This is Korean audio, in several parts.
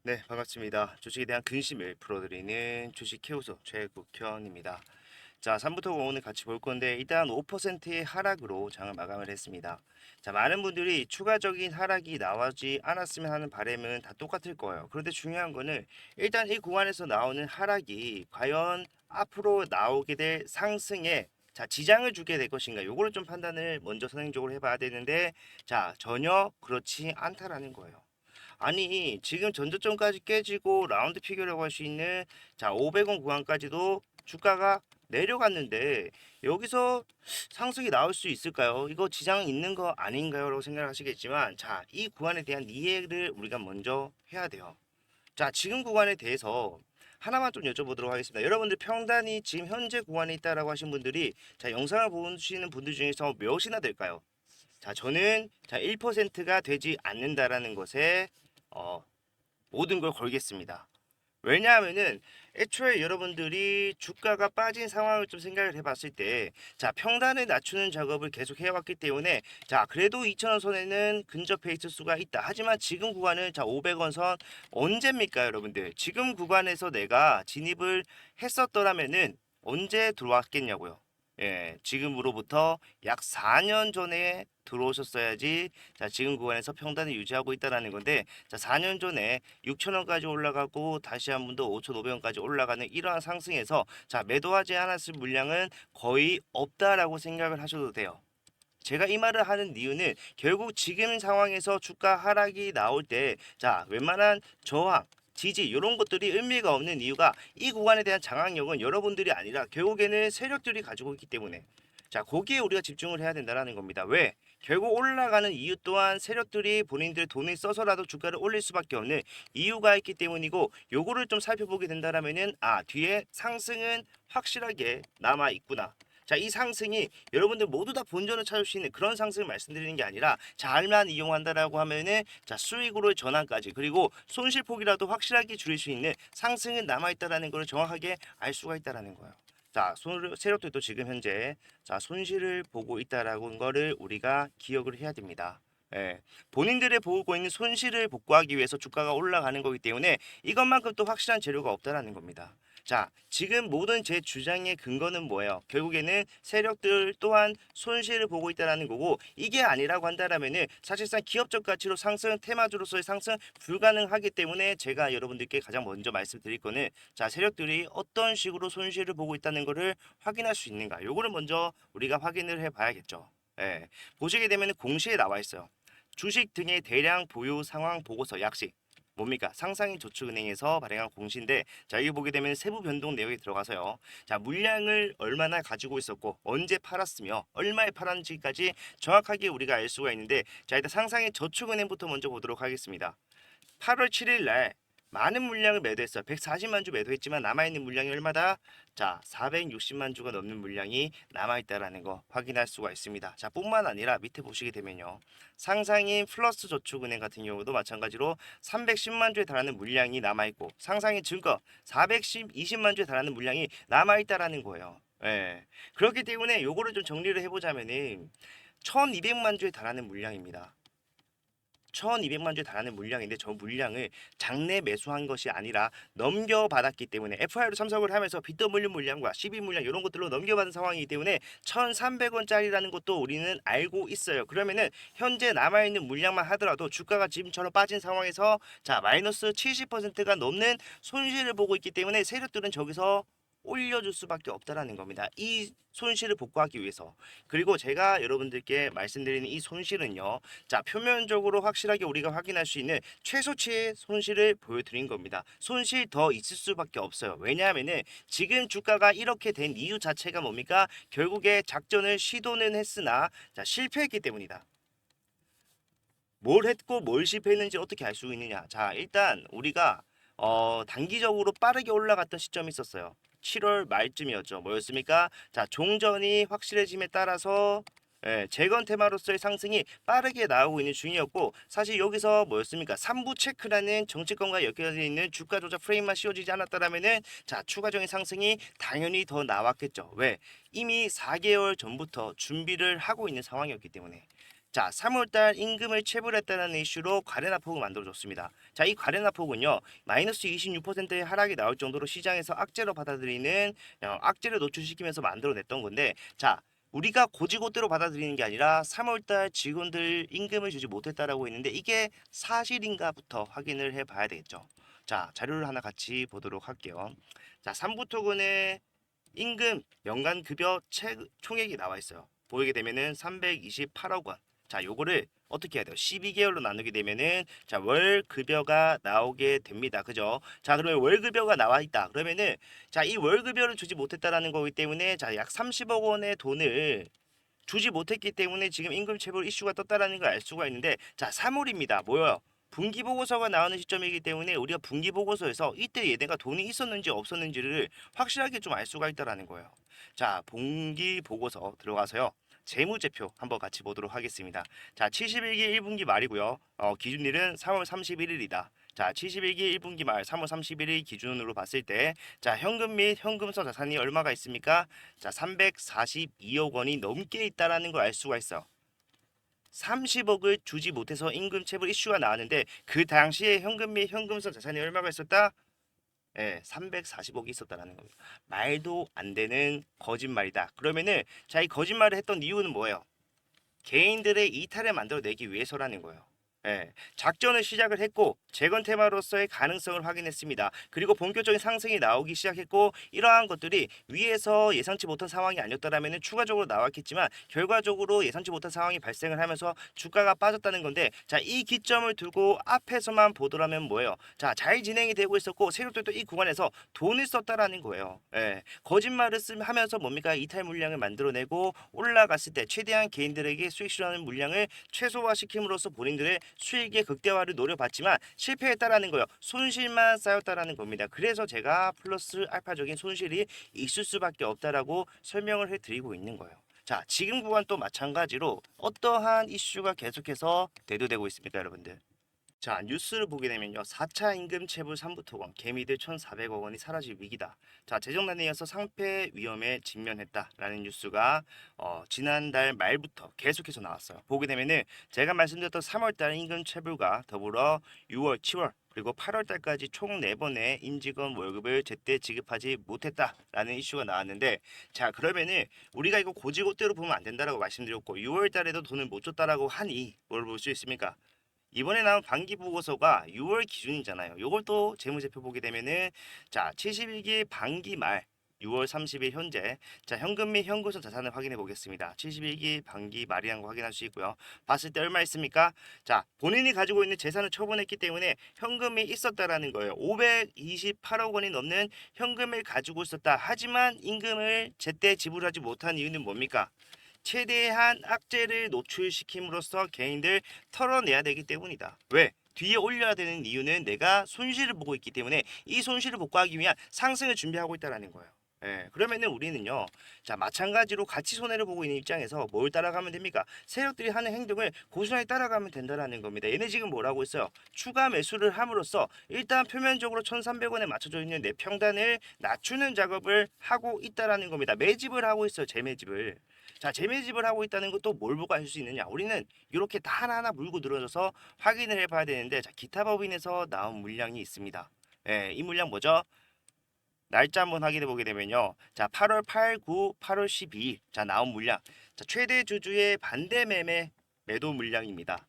네, 반갑습니다. 주식에 대한 근심을 풀어드리는 주식 캐우소 최국현입니다. 자, 3부터 오늘 같이 볼 건데 일단 5%의 하락으로 장을 마감을 했습니다. 자, 많은 분들이 추가적인 하락이 나오지 않았으면 하는 바람은 다 똑같을 거예요. 그런데 중요한 거는 일단 이 구간에서 나오는 하락이 과연 앞으로 나오게 될 상승에 지장을 주게 될 것인가? 요거를 좀 판단을 먼저 선행적으로 해봐야 되는데 전혀 그렇지 않다라는 거예요. 아니 지금 전저점까지 깨지고 라운드 피겨라고 할 수 있는 500원 구간까지도 주가가 내려갔는데 여기서 상승이 나올 수 있을까요? 이거 지장 있는 거 아닌가요? 라고 생각하시겠지만 이 구간에 대한 이해를 우리가 먼저 해야 돼요. 지금 구간에 대해서 하나만 좀 여쭤보도록 하겠습니다. 여러분들 평단이 지금 현재 구간에 있다라고 하신 분들이 영상을 보시는 분들 중에서 몇이나 될까요? 저는 1%가 되지 않는다라는 것에 어, 모든 걸 걸겠습니다. 왜냐하면은 애초에 여러분들이 주가가 빠진 상황을 좀 생각을 해봤을 때 평단을 낮추는 작업을 계속 해왔기 때문에 그래도 2,000원 선에는 근접해 있을 수가 있다. 하지만 지금 구간은 500원 선 언제입니까 여러분들? 지금 구간에서 내가 진입을 했었더라면은 언제 들어왔겠냐고요. 예, 지금으로부터 약 4년 전에 들어오셨어야지 지금 구간에서 평단을 유지하고 있다라는 건데 4년 전에 6,000원까지 올라가고 다시 한 번 더 5,500원까지 올라가는 이러한 상승에서 매도하지 않았을 물량은 거의 없다라고 생각을 하셔도 돼요. 제가 이 말을 하는 이유는 결국 지금 상황에서 주가 하락이 나올 때 웬만한 저항 지지 이런 것들이 의미가 없는 이유가 이 구간에 대한 장악력은 여러분들이 아니라 결국에는 세력들이 가지고 있기 때문에 거기에 우리가 집중을 해야 된다는 겁니다. 왜? 결국 올라가는 이유 또한 세력들이 본인들 돈을 써서라도 주가를 올릴 수밖에 없는 이유가 있기 때문이고 요거를 좀 살펴보게 된다면은 뒤에 상승은 확실하게 남아 있구나. 이 상승이 여러분들 모두 다 본전을 찾을 수 있는 그런 상승을 말씀드리는 게 아니라 잘만 이용한다라고 하면은 수익으로의 전환까지 그리고 손실폭이라도 확실하게 줄일 수 있는 상승은 남아 있다라는 걸 정확하게 알 수가 있다라는 거예요. 세력들도 지금 현재 손실을 보고 있다라는 거를 우리가 기억을 해야 됩니다. 예, 본인들의 보고 있는 손실을 복구하기 위해서 주가가 올라가는 거기 때문에 이것만큼 또 확실한 재료가 없다라는 겁니다. 지금 모든 제 주장의 근거는 뭐예요? 결국에는 세력들 또한 손실을 보고 있다라는 거고 이게 아니라고 한다라면은 사실상 기업적 가치로 상승 테마주로서의 상승 불가능하기 때문에 제가 여러분들께 가장 먼저 말씀드릴 거는 세력들이 어떤 식으로 손실을 보고 있다는 것을 확인할 수 있는가? 요거를 먼저 우리가 확인을 해 봐야겠죠. 예. 보시게 되면 공시에 나와 있어요. 주식 등의 대량 보유 상황 보고서 약식. 뭡니까? 상상인저축은행에서 발행한 공시인데 여기 보게 되면 세부 변동 내역이 들어가서요. 물량을 얼마나 가지고 있었고 언제 팔았으며 얼마에 팔았는지까지 정확하게 우리가 알 수가 있는데 일단 상상인저축은행부터 먼저 보도록 하겠습니다. 8월 7일 날 많은 물량을 매도했어요. 140만 주 매도했지만 남아있는 물량이 얼마다? 460만 주가 넘는 물량이 남아있다라는 거 확인할 수가 있습니다. 뿐만 아니라 밑에 보시게 되면요. 상상인 플러스 저축은행 같은 경우도 마찬가지로 310만 주에 달하는 물량이 남아있고 상상인 증권 420만 주에 달하는 물량이 남아있다라는 거예요. 예. 그렇기 때문에 요거를 좀 정리를 해보자면은 1200만 주에 달하는 물량입니다. 1200만 주에 달하는 물량인데 저 물량을 장내 매수한 것이 아니라 넘겨받았기 때문에 FI로 참석을 하면서 BW 물량과 CB 물량 이런 것들로 넘겨받은 상황이기 때문에 1,300원짜리라는 것도 우리는 알고 있어요. 그러면은 현재 남아있는 물량만 하더라도 주가가 지금처럼 빠진 상황에서 마이너스 70%가 넘는 손실을 보고 있기 때문에 세력들은 저기서 올려줄 수밖에 없다라는 겁니다. 이 손실을 복구하기 위해서. 그리고 제가 여러분들께 말씀드리는 이 손실은요. 표면적으로 확실하게 우리가 확인할 수 있는 최소치의 손실을 보여드린 겁니다. 손실 더 있을 수밖에 없어요. 왜냐하면은 지금 주가가 이렇게 된 이유 자체가 뭡니까? 결국에 작전을 시도는 했으나 실패했기 때문이다. 뭘 했고 뭘 실패했는지 어떻게 알 수 있느냐? 일단 우리가 단기적으로 빠르게 올라갔던 시점이 있었어요. 7월 말쯤이었죠. 뭐였습니까? 종전이 확실해짐에 따라서 재건 테마로서의 상승이 빠르게 나오고 있는 중이었고 사실 여기서 뭐였습니까? 3부 체크라는 정치권과 엮여져 있는 주가 조작 프레임만 씌워지지 않았다라면은 추가적인 상승이 당연히 더 나왔겠죠. 왜? 이미 4개월 전부터 준비를 하고 있는 상황이었기 때문에 자, 3월달 임금을 체불했다는 이슈로 과래납폭을 만들어줬습니다. 자, 이 과래납폭은요, 마이너스 26%의 하락이 나올 정도로 시장에서 악재로 받아들이는 악재를 노출시키면서 만들어냈던 건데, 자, 우리가 고지고대로 받아들이는 게 아니라 3월달 직원들 임금을 주지 못했다라고 했는데 이게 사실인가부터 확인을 해봐야 되겠죠. 자, 자료를 하나 같이 보도록 할게요. 자, 3부 토근의 임금 연간 급여 총액이 나와 있어요. 보이게 되면은 328억 원. 자, 요거를 어떻게 해야 돼요? 12개월로 나누게 되면은 자, 월 급여가 나오게 됩니다. 그죠? 자, 그러면 월 급여가 나와 있다. 그러면은 자, 이 월 급여를 주지 못했다라는 거기 때문에 자, 약 30억 원의 돈을 주지 못했기 때문에 지금 임금체불 이슈가 떴다라는 걸 알 수가 있는데 자, 3월입니다. 뭐요? 분기 보고서가 나오는 시점이기 때문에 우리가 분기 보고서에서 이때 얘네가 돈이 있었는지 없었는지를 확실하게 좀 알 수가 있다라는 거예요. 자, 분기 보고서 들어가서요. 재무제표 한번 같이 보도록 하겠습니다. 자, 71기 1분기 말이고요. 기준일은 3월 31일이다. 자, 71기 1분기 말 3월 31일 기준으로 봤을 때 자, 현금 및 현금성 자산이 얼마가 있습니까? 자, 342억 원이 넘게 있다라는 걸 알 수가 있어. 30억을 주지 못해서 임금체불 이슈가 나왔는데 그 당시에 현금 및 현금성 자산이 얼마가 있었다? 예, 340억이 있었다라는 겁니다. 말도 안 되는 거짓말이다. 그러면은 자, 이 거짓말을 했던 이유는 뭐예요? 개인들의 이탈을 만들어내기 위해서라는 거예요. 예, 작전을 시작을 했고 재건 테마로서의 가능성을 확인했습니다. 그리고 본격적인 상승이 나오기 시작했고 이러한 것들이 위에서 예상치 못한 상황이 아니었다라면 추가적으로 나왔겠지만 결과적으로 예상치 못한 상황이 발생을 하면서 주가가 빠졌다는 건데 자, 이 기점을 두고 앞에서만 보더라면 뭐예요? 자, 잘 진행이 되고 있었고 세력들도 이 구간에서 돈을 썼다라는 거예요. 예, 거짓말을 하면서 뭡니까? 이탈 물량을 만들어내고 올라갔을 때 최대한 개인들에게 수익 실현하는 물량을 최소화시킴으로써 본인들의 수익의 극대화를 노려봤지만 실패했다라는 거예요. 손실만 쌓였다라는 겁니다. 그래서 제가 플러스 알파적인 손실이 있을 수밖에 없다라고 설명을 해드리고 있는 거예요. 자, 지금 구간 또 마찬가지로 어떠한 이슈가 계속해서 대두되고 있습니까, 여러분들? 자, 뉴스를 보게 되면요. 4차 임금 체불 3부 토건, 개미들 1,400억 원이 사라질 위기다. 자, 재정난에 이어서 상패 위험에 직면했다라는 뉴스가 지난달 말부터 계속해서 나왔어요. 보게 되면은 제가 말씀드렸던 3월달 임금 체불과 더불어 6월, 7월 그리고 8월 달까지 총 4번의 임직원 월급을 제때 지급하지 못했다라는 이슈가 나왔는데 자, 그러면은 우리가 이거 고지고대로 보면 안 된다라고 말씀드렸고 6월 달에도 돈을 못 줬다라고 하니 뭘 볼 수 있습니까? 이번에 나온 반기 보고서가 6월 기준이잖아요. 요걸 또 재무제표 보게 되면은 자, 71기 반기 말 6월 30일 현재 자, 현금 및 현금성 자산을 확인해 보겠습니다. 71기 반기 말이라는 거 확인할 수 있고요. 봤을 때 얼마 있습니까? 자, 본인이 가지고 있는 재산을 처분했기 때문에 현금이 있었다라는 거예요. 528억 원이 넘는 현금을 가지고 있었다. 하지만 임금을 제때 지불하지 못한 이유는 뭡니까? 최대한 악재를 노출시킴으로써 개인들 털어내야 되기 때문이다. 왜? 뒤에 올려야 되는 이유는 내가 손실을 보고 있기 때문에 이 손실을 복구하기 위한 상승을 준비하고 있다는 거예요. 예, 그러면은 우리는요, 자, 마찬가지로 같이 손해를 보고 있는 입장에서 뭘 따라가면 됩니까? 세력들이 하는 행동을 고스란히 따라가면 된다는 겁니다. 얘네 지금 뭐라고 했어요? 추가 매수를 함으로써 일단 표면적으로 1,300원에 맞춰져 있는 내 평단을 낮추는 작업을 하고 있다는 겁니다. 매집을 하고 있어요, 재매집을. 자, 재매집을 하고 있다는 것도 뭘 보고 알 수 있느냐? 우리는 이렇게 다 하나하나 물고 늘어져서 확인을 해봐야 되는데, 자, 기타 법인에서 나온 물량이 있습니다. 예, 이 물량 뭐죠? 날짜 한번 확인해 보게 되면요. 자, 8월 8, 9, 8월 12일. 자, 나온 물량. 자, 최대 주주의 반대 매매 매도 물량입니다.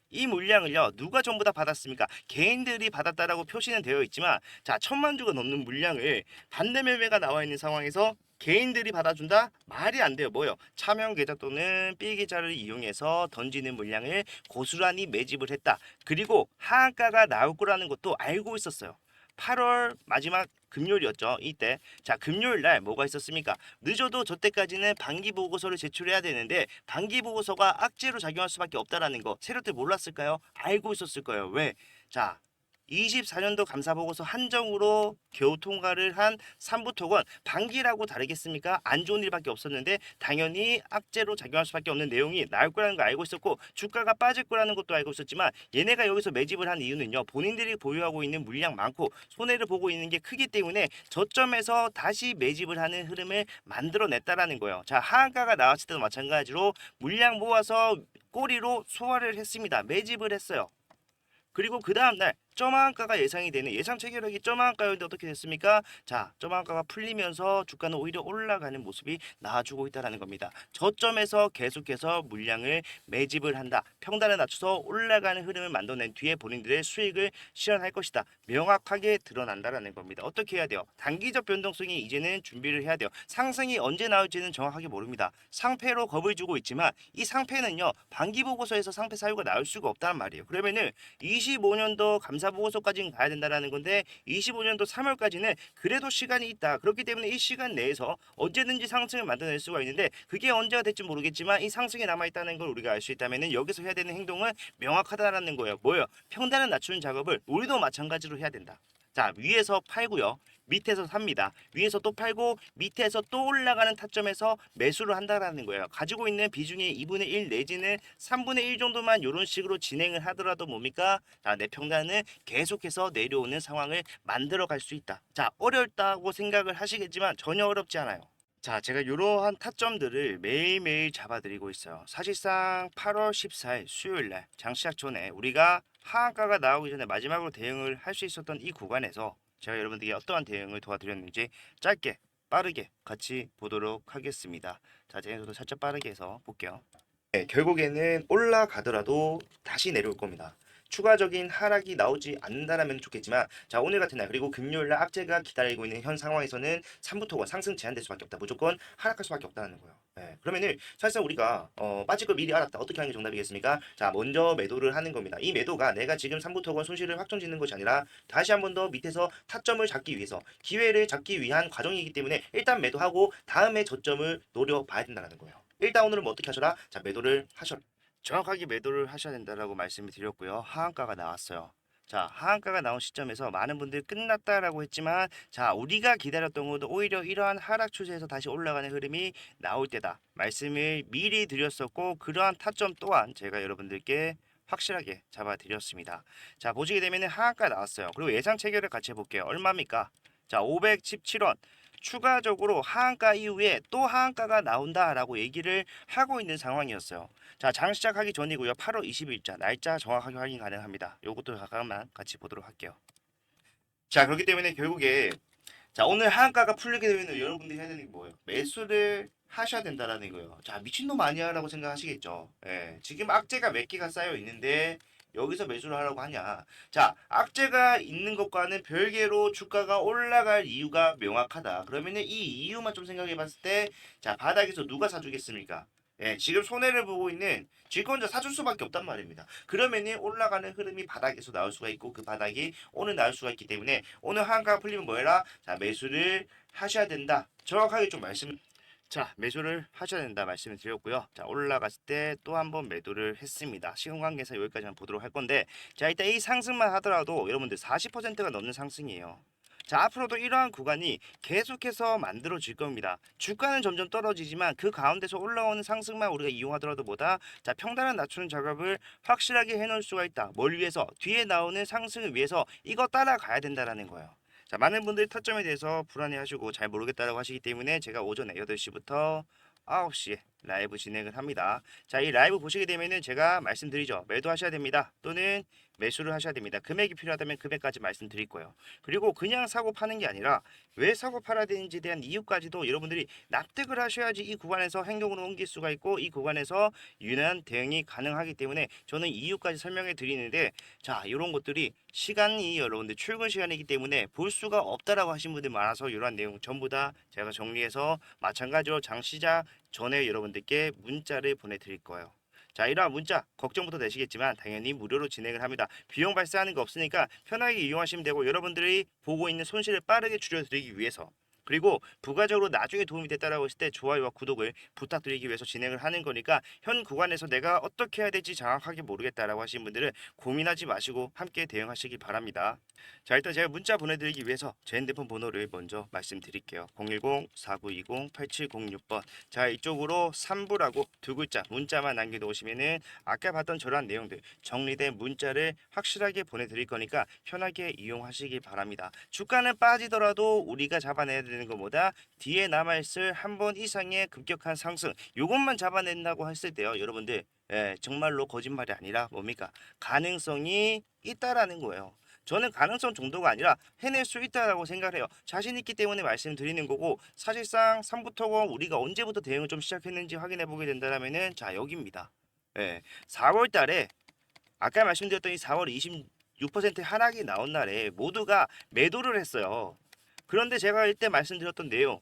이 물량을요, 누가 전부 다 받았습니까? 개인들이 받았다라고 표시는 되어 있지만 자, 1,000만 주가 넘는 물량을 반대 매매가 나와 있는 상황에서 개인들이 받아준다? 말이 안 돼요. 뭐요? 차명 계좌 또는 B 계좌를 이용해서 던지는 물량을 고스란히 매집을 했다. 그리고 하한가가 나올 거라는 것도 알고 있었어요. 8월 마지막 금요일이었죠. 이때. 자, 금요일 날 뭐가 있었습니까? 늦어도 저 때까지는 반기 보고서를 제출해야 되는데 반기 보고서가 악재로 작용할 수밖에 없다라는 거 세력들 몰랐을까요? 알고 있었을 거예요. 왜? 자, 24년도 감사보고서 한정으로 겨우 통과를 한 삼부토건 반기라고 다르겠습니까? 안 좋은 일밖에 없었는데 당연히 악재로 작용할 수밖에 없는 내용이 나올 거라는 거 알고 있었고 주가가 빠질 거라는 것도 알고 있었지만 얘네가 여기서 매집을 한 이유는요. 본인들이 보유하고 있는 물량 많고 손해를 보고 있는 게 크기 때문에 저점에서 다시 매집을 하는 흐름을 만들어냈다라는 거예요. 자, 하한가가 나왔을 때도 마찬가지로 물량 모아서 꼬리로 소화를 했습니다. 매집을 했어요. 그리고 그 다음날 점화가가 예상이 되는 예상 체결액이 점화가였는데 어떻게 됐습니까? 자, 점화가가 풀리면서 주가는 오히려 올라가는 모습이 나와주고 있다는 겁니다. 저점에서 계속해서 물량을 매집을 한다. 평단을 낮춰서 올라가는 흐름을 만들어낸 뒤에 본인들의 수익을 실현할 것이다. 명확하게 드러난다라는 겁니다. 어떻게 해야 돼요? 단기적 변동성이 이제는 준비를 해야 돼요. 상승이 언제 나올지는 정확하게 모릅니다. 상패로 겁을 주고 있지만 이 상패는요. 반기보고서에서 상패 사유가 나올 수가 없다는 말이에요. 그러면은 25년도 감사보고서까지는 가야 된다는 건데 25년도 3월까지는 그래도 시간이 있다. 그렇기 때문에 이 시간 내에서 언제든지 상승을 만들어낼 수가 있는데 그게 언제가 될지 모르겠지만 이 상승이 남아있다는 걸 우리가 알 수 있다면 여기서 해야 되는 행동은 명확하다라는 거예요. 뭐예요? 평단을 낮추는 작업을 우리도 마찬가지로 해야 된다. 자, 위에서 팔고요. 밑에서 삽니다. 위에서 또 팔고 밑에서 또 올라가는 타점에서 매수를 한다라는 거예요. 가지고 있는 비중의 2분의 1 내지는 3분의 1 정도만 이런 식으로 진행을 하더라도 뭡니까? 자, 내 평단은 계속해서 내려오는 상황을 만들어 갈 수 있다. 자, 어렵다고 생각을 하시겠지만 전혀 어렵지 않아요. 자, 제가 이러한 타점들을 매일매일 잡아드리고 있어요. 사실상 8월 14일 수요일날 장시작 전에 우리가 하한가가 나오기 전에 마지막으로 대응을 할 수 있었던 이 구간에서 제가 여러분들에게 어떠한 대응을 도와드렸는지 짧게 빠르게 같이 보도록 하겠습니다. 자, 제가 저도 살짝 빠르게 해서 볼게요. 네, 결국에는 올라가더라도 다시 내려올 겁니다. 추가적인 하락이 나오지 않는다라면 좋겠지만 자, 오늘 같은 날 그리고 금요일날 악재가 기다리고 있는 현 상황에서는 3부토가 상승 제한될 수밖에 없다. 무조건 하락할 수밖에 없다는 거예요. 네, 그러면은 사실상 우리가 빠질 걸 미리 알았다. 어떻게 하는 게 정답이겠습니까? 자, 먼저 매도를 하는 겁니다. 이 매도가 내가 지금 3부토건 손실을 확정짓는 것이 아니라 다시 한 번 더 밑에서 타점을 잡기 위해서 기회를 잡기 위한 과정이기 때문에 일단 매도하고 다음에 저점을 노려봐야 된다는 거예요. 일단 오늘은 뭐 어떻게 하셔라? 자, 매도를 하셔라. 정확하게 매도를 하셔야 된다라고 말씀을 드렸고요. 하한가가 나왔어요. 자, 하한가가 나온 시점에서 많은 분들이 끝났다라고 했지만 자, 우리가 기다렸던 것도 오히려 이러한 하락 추세에서 다시 올라가는 흐름이 나올 때다. 말씀을 미리 드렸었고 그러한 타점 또한 제가 여러분들께 확실하게 잡아드렸습니다. 자, 보시게 되면 하한가 나왔어요. 그리고 예상 체결을 같이 해볼게요. 얼마입니까? 자, 517원. 추가적으로 하한가 이후에 또 하한가가 나온다라고 얘기를 하고 있는 상황이었어요. 자, 장 시작하기 전이고요. 8월 20일자 날짜 정확하게 확인 가능합니다. 요것도 잠깐만 같이 보도록 할게요. 자, 그렇기 때문에 결국에 자, 오늘 하한가가 풀리게 되면 여러분들이 해야 되는 게 뭐예요? 매수를 하셔야 된다라는 거예요. 자, 미친놈 아니야라고 생각하시겠죠. 예, 지금 악재가 몇 개가 쌓여 있는데 여기서 매수를 하라고 하냐. 자, 악재가 있는 것과는 별개로 주가가 올라갈 이유가 명확하다. 그러면은 이 이유만 좀 생각해 봤을 때, 자, 바닥에서 누가 사주겠습니까? 예, 지금 손해를 보고 있는 질권자 사줄 수밖에 없단 말입니다. 그러면은 올라가는 흐름이 바닥에서 나올 수가 있고 그 바닥이 오늘 나올 수가 있기 때문에 오늘 한가 풀리면 뭐해라? 자, 매수를 하셔야 된다. 정확하게 좀 말씀. 자, 매수를 하셔야 된다 말씀을 드렸고요. 자, 올라갔을 때 또 한 번 매도를 했습니다. 시간 관계상 여기까지만 보도록 할 건데 자, 일단 이 상승만 하더라도 여러분들 40%가 넘는 상승이에요. 자, 앞으로도 이러한 구간이 계속해서 만들어질 겁니다. 주가는 점점 떨어지지만 그 가운데서 올라오는 상승만 우리가 이용하더라도 뭐다? 자, 평단을 낮추는 작업을 확실하게 해놓을 수가 있다. 뭘 위해서? 뒤에 나오는 상승을 위해서 이거 따라가야 된다라는 거예요. 자, 많은 분들이 타점에 대해서 불안해하시고 잘 모르겠다라고 하시기 때문에 제가 오전에 8시부터 9시에 라이브 진행을 합니다. 자, 이 라이브 보시게 되면은 제가 말씀드리죠. 매도하셔야 됩니다. 또는 매수를 하셔야 됩니다. 금액이 필요하다면 금액까지 말씀드릴 거예요. 그리고 그냥 사고 파는 게 아니라 왜 사고 팔아야 되는지에 대한 이유까지도 여러분들이 납득을 하셔야지 이 구간에서 행동으로 옮길 수가 있고 이 구간에서 유연한 대응이 가능하기 때문에 저는 이유까지 설명해 드리는데 자, 이런 것들이 시간이 여러분들 출근 시간이기 때문에 볼 수가 없다라고 하신 분들 많아서 이러한 내용 전부 다 제가 정리해서 마찬가지로 장 시작 전에 여러분들께 문자를 보내드릴 거예요. 자, 이러한 문자 걱정부터 되시겠지만 당연히 무료로 진행을 합니다. 비용 발생하는 거 없으니까 편하게 이용하시면 되고 여러분들이 보고 있는 손실을 빠르게 줄여드리기 위해서 그리고 부가적으로 나중에 도움이 됐다라고 했을 때 좋아요와 구독을 부탁드리기 위해서 진행을 하는 거니까 현 구간에서 내가 어떻게 해야 될지 정확하게 모르겠다라고 하신 분들은 고민하지 마시고 함께 대응하시기 바랍니다. 자, 일단 제가 문자 보내드리기 위해서 제 핸드폰 번호를 먼저 말씀드릴게요. 010-4920-8706번. 자, 이쪽으로 3부라고 두 글자 문자만 남겨놓으시면은 아까 봤던 저런 내용들 정리된 문자를 확실하게 보내드릴 거니까 편하게 이용하시기 바랍니다. 주가는 빠지더라도 우리가 잡아내야 되는 것보다 뒤에 남아있을 한 번 이상의 급격한 상승 요것만 잡아낸다고 했을 때요 여러분들, 정말로 거짓말이 아니라 뭡니까 가능성이 있다라는 거예요. 저는 가능성 정도가 아니라 해낼 수 있다라고 생각을 해요. 자신 있기 때문에 말씀드리는 거고, 사실상 3부터고 우리가 언제부터 대응을 좀 시작했는지 확인해 보게 된다면은 자 여기입니다. 4월 달에 아까 말씀드렸던 이 4월 26% 하락이 나온 날에 모두가 매도를 했어요. 그런데 제가 이때 말씀드렸던 내용,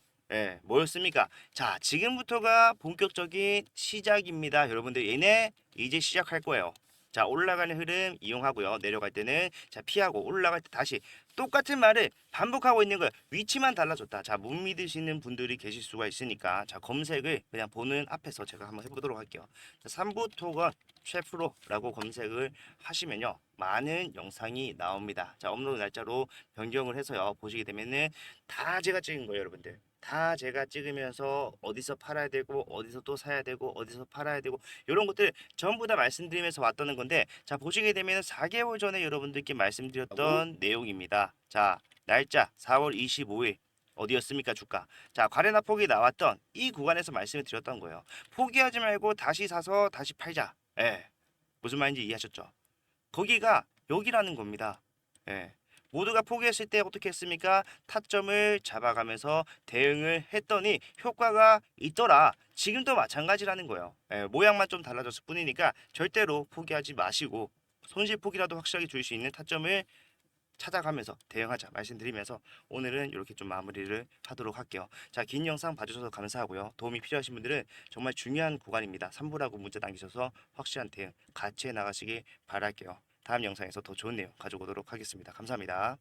뭐였습니까? 자, 지금부터가 본격적인 시작입니다. 여러분들 얘네 이제 시작할 거예요. 자, 올라가는 흐름 이용하고요. 내려갈 때는 자 피하고 올라갈 때 다시 똑같은 말을 반복하고 있는 거예요. 위치만 달라졌다. 자, 못 믿으시는 분들이 계실 수가 있으니까 자 검색을 그냥 보는 앞에서 제가 한번 해보도록 할게요. 자, 3부 토건 최프로라고 검색을 하시면요 많은 영상이 나옵니다. 자, 업로드 날짜로 변경을 해서요 보시게 되면은 다 제가 찍은 거예요 여러분들. 다 제가 찍으면서 어디서 팔아야 되고 어디서 또 사야 되고 어디서 팔아야 되고 이런 것들 전부 다 말씀드리면서 왔다는 건데, 자 보시게 되면 4개월 전에 여러분들께 말씀드렸던 내용입니다. 자, 날짜 4월 25일 어디였습니까 주가? 자, 과래나 폭이 나왔던 이 구간에서 말씀을 드렸던 거예요. 포기하지 말고 다시 사서 다시 팔자. 무슨 말인지 이해하셨죠? 거기가 여기라는 겁니다. 예. 모두가 포기했을 때 어떻게 했습니까? 타점을 잡아가면서 대응을 했더니 효과가 있더라. 지금도 마찬가지라는 거예요. 모양만 좀 달라졌을 뿐이니까 절대로 포기하지 마시고 손실폭이라도 확실하게 줄 수 있는 타점을 찾아가면서 대응하자 말씀드리면서 오늘은 이렇게 좀 마무리를 하도록 할게요. 자, 긴 영상 봐주셔서 감사하고요. 도움이 필요하신 분들은 정말 중요한 구간입니다. 3부라고 문자 남기셔서 확실한 대응 같이 해 나가시기 바랄게요. 다음 영상에서 더 좋은 내용 가져오도록 하겠습니다. 감사합니다.